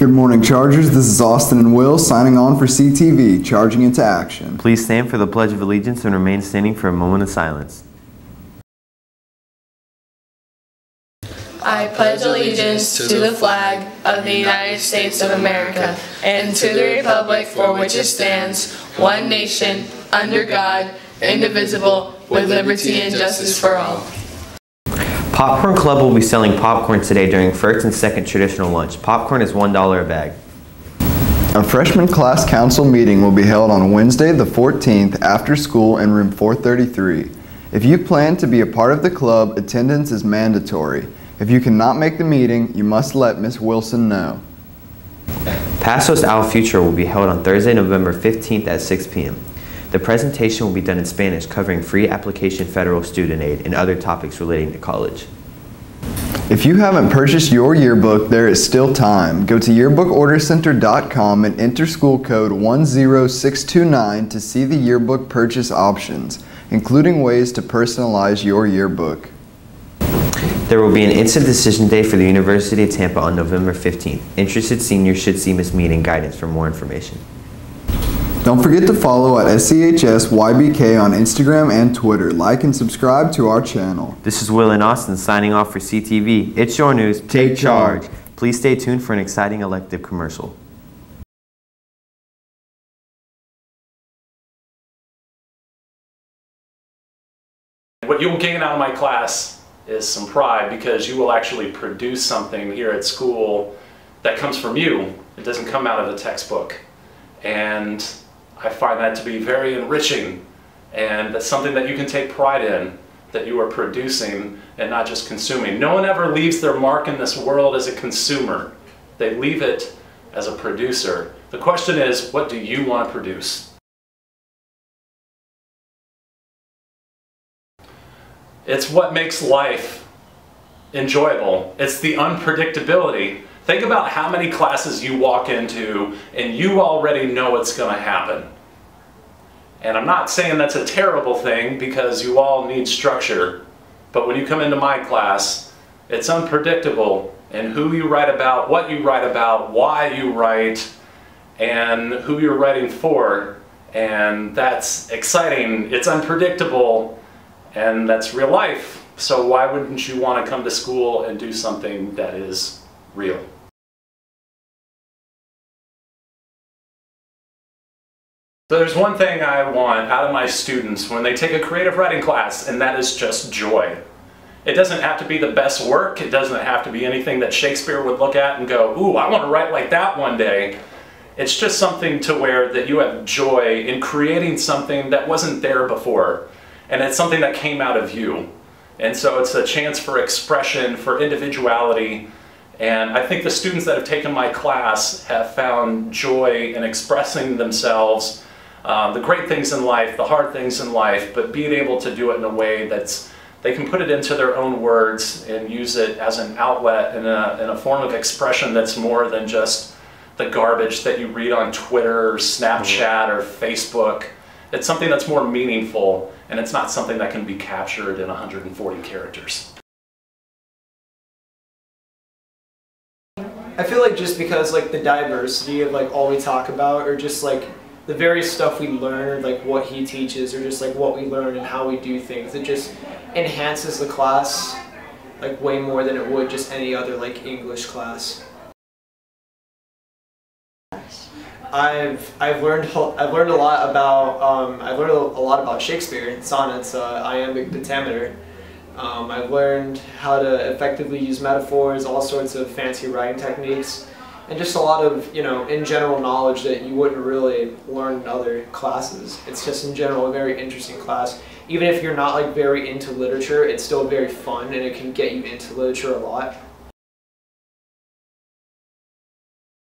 Good morning, Chargers. This is Austin and Will signing on for CTV, charging into action. Please stand for the Pledge of Allegiance and remain standing for a moment of silence. I pledge allegiance to the flag of the United States of America and to the republic for which it stands, one nation, under God, indivisible, with liberty and justice for all. Popcorn Club will be selling popcorn today during first and second traditional lunch. Popcorn is $1 a bag. A freshman class council meeting will be held on Wednesday the 14th after school in room 433. If you plan to be a part of the club, attendance is mandatory. If you cannot make the meeting, you must let Ms. Wilson know. Pasos al Futuro will be held on Thursday, November 15th at 6 p.m. The presentation will be done in Spanish, covering free application federal student aid and other topics relating to college. If you haven't purchased your yearbook, there is still time. Go to yearbookordercenter.com and enter school code 10629 to see the yearbook purchase options, including ways to personalize your yearbook. There will be an instant decision day for the University of Tampa on November 15th. Interested seniors should see Ms. Meade in guidance for more information. Don't forget to follow at SCHSYBK on Instagram and Twitter. Like and subscribe to our channel. This is Will and Austin signing off for CTV. It's your news. Take charge. Please stay tuned for an exciting elective commercial. What you'll gain out of my class is some pride, because you will actually produce something here at school that comes from you. It doesn't come out of the textbook. And I find that to be very enriching, and that's something that you can take pride in, that you are producing and not just consuming. No one ever leaves their mark in this world as a consumer. They leave it as a producer. The question is, what do you want to produce? It's what makes life enjoyable. It's the unpredictability. Think about how many classes you walk into and you already know what's going to happen. And I'm not saying that's a terrible thing, because you all need structure. But when you come into my class, it's unpredictable in who you write about, what you write about, why you write, and who you're writing for. And that's exciting. It's unpredictable, and that's real life. So why wouldn't you want to come to school and do something that is real? So there's one thing I want out of my students when they take a creative writing class, and that is just joy. It doesn't have to be the best work. It doesn't have to be anything that Shakespeare would look at and go, ooh, I want to write like that one day. It's just something to where that you have joy in creating something that wasn't there before. And it's something that came out of you. And so it's a chance for expression, for individuality. And I think the students that have taken my class have found joy in expressing themselves, the great things in life, the hard things in life, but being able to do it in a way that's, they can put it into their own words and use it as an outlet in a form of expression that's more than just the garbage that you read on Twitter or Snapchat or Facebook. It's something that's more meaningful, and it's not something that can be captured in 140 characters. I feel like just because like the diversity of like all we talk about, or just like the various stuff we learn, or like what he teaches, or just like what we learn and how we do things, it just enhances the class like way more than it would just any other like English class. I've learned a lot about Shakespeare, sonnets, iambic pentameter. I've learned how to effectively use metaphors, all sorts of fancy writing techniques, and just a lot of, in general knowledge that you wouldn't really learn in other classes. It's just in general a very interesting class. Even if you're not like very into literature, it's still very fun, and it can get you into literature a lot.